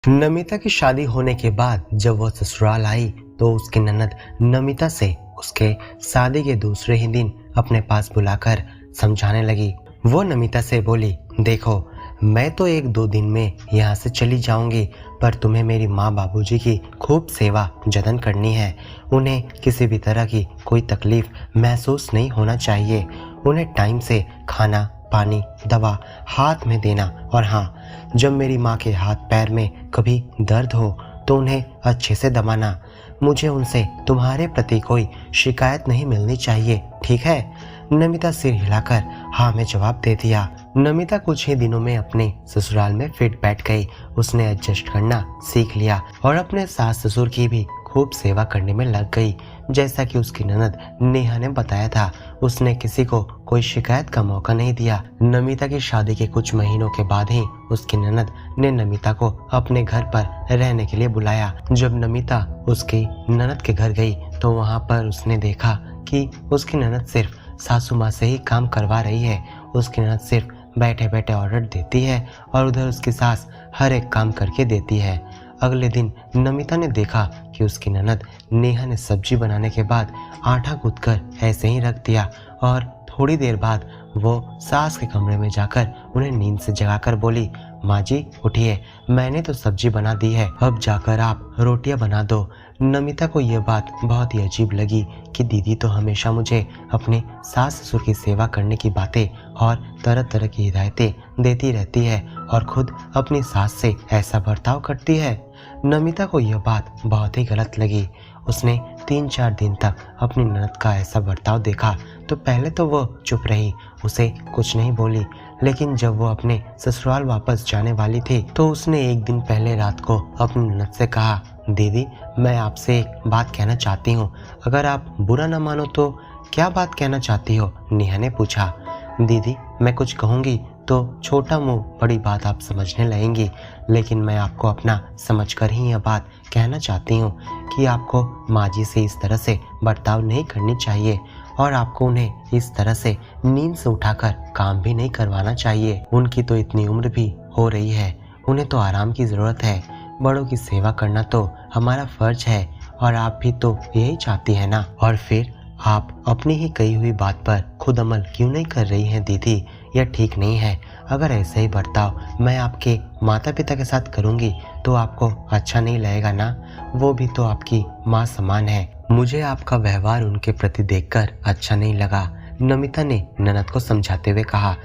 नमिता की शादी होने के बाद जब वो ससुराल आई तो उसकी ननद नमिता से उसके शादी के दूसरे ही दिन अपने पास बुलाकर समझाने लगी। वो नमिता से बोली, देखो मैं तो 1-2 दिन में यहाँ से चली जाऊंगी, पर तुम्हें मेरी माँ बाबूजी की खूब सेवा जतन करनी है। उन्हें किसी भी तरह की कोई तकलीफ महसूस नहीं होना चाहिए। उन्हें टाइम से खाना पानी दवा हाथ में देना, और हाँ, जब मेरी माँ के हाथ पैर में कभी दर्द हो तो उन्हें अच्छे से दबाना। मुझे उनसे तुम्हारे प्रति कोई शिकायत नहीं मिलनी चाहिए, ठीक है? नमिता सिर हिलाकर हाँ में जवाब दे दिया। नमिता कुछ ही दिनों में अपने ससुराल में फिट बैठ गई। उसने एडजस्ट करना सीख लिया और अपने सास ससुर की भी खूब सेवा करने में लग गई। जैसा कि उसकी ननद नेहा ने बताया था, उसने किसी को कोई शिकायत का मौका नहीं दिया। नमिता की शादी के कुछ महीनों के बाद ही उसकी ननद ने नमिता को अपने घर पर रहने के लिए बुलाया। जब नमिता उसकी ननद के घर गई तो वहां पर उसने देखा कि उसकी ननद सिर्फ सासू माँ से ही काम करवा रही है। उसकी ननद सिर्फ बैठे बैठे ऑर्डर देती है और उधर उसकी सास हर एक काम करके देती है। अगले दिन नमिता ने देखा कि उसकी ननद नेहा ने सब्जी बनाने के बाद आटा गूंथकर ऐसे ही रख दिया, और थोड़ी देर बाद वो सास के कमरे में जाकर उन्हें नींद से जगाकर बोली, माँ जी उठिए, मैंने तो सब्जी बना दी है, अब जाकर आप रोटियां बना दो। नमिता को यह बात बहुत ही अजीब लगी कि दीदी तो हमेशा मुझे अपने सास ससुर की सेवा करने की बातें और तरह तरह की हिदायतें देती रहती है और खुद अपनी सास से ऐसा बर्ताव करती है। नमिता को यह बात बहुत ही गलत लगी। उसने 3-4 दिन तक अपनी ननद का ऐसा बर्ताव देखा तो पहले तो वो चुप रही, उसे कुछ नहीं बोली। लेकिन जब वो अपने ससुराल वापस जाने वाली थी तो उसने एक दिन पहले रात को अपनी ननद से कहा, दीदी मैं आपसे एक बात कहना चाहती हूँ, अगर आप बुरा न मानो तो। क्या बात कहना चाहती हो? नेहा ने पूछा। दीदी मैं कुछ कहूँगी तो छोटा मुंह बड़ी बात आप समझने लगेंगी, लेकिन मैं आपको अपना समझकर ही यह बात कहना चाहती हूँ कि आपको माँ जी से इस तरह से बर्ताव नहीं करनी चाहिए और आपको उन्हें इस तरह से नींद से उठाकर काम भी नहीं करवाना चाहिए। उनकी तो इतनी उम्र भी हो रही है, उन्हें तो आराम की ज़रूरत है। बड़ों की सेवा करना तो हमारा फर्ज है और आप भी तो यही चाहती है ना। और फिर आप अपनी ही कही हुई बात पर खुद अमल क्यों नहीं कर रही हैं दीदी? यह ठीक नहीं है। अगर ऐसा ही बर्ताव मैं आपके माता पिता के साथ करूंगी तो आपको अच्छा नहीं लगेगा ना। वो भी तो आपकी माँ समान है। मुझे आपका व्यवहार उनके प्रति देखकर अच्छा नहीं लगा, नमिता ने ननद को समझाते हुए कहा।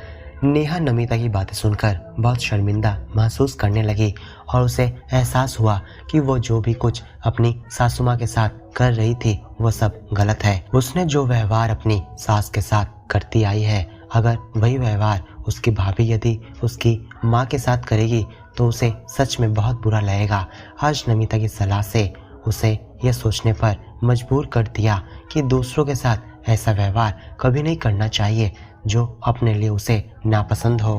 नेहा नमिता की बातें सुनकर बहुत शर्मिंदा महसूस करने लगी और उसे एहसास हुआ कि वो जो भी कुछ अपनी सासू माँ के साथ कर रही थी वो सब गलत है। उसने जो व्यवहार अपनी सास के साथ करती आई है, अगर वही व्यवहार उसकी भाभी यदि उसकी माँ के साथ करेगी तो उसे सच में बहुत बुरा लगेगा। आज नमिता की सलाह से उसे यह सोचने पर मजबूर कर दिया कि दूसरों के साथ ऐसा व्यवहार कभी नहीं करना चाहिए जो अपने लिए उसे नापसंद हो।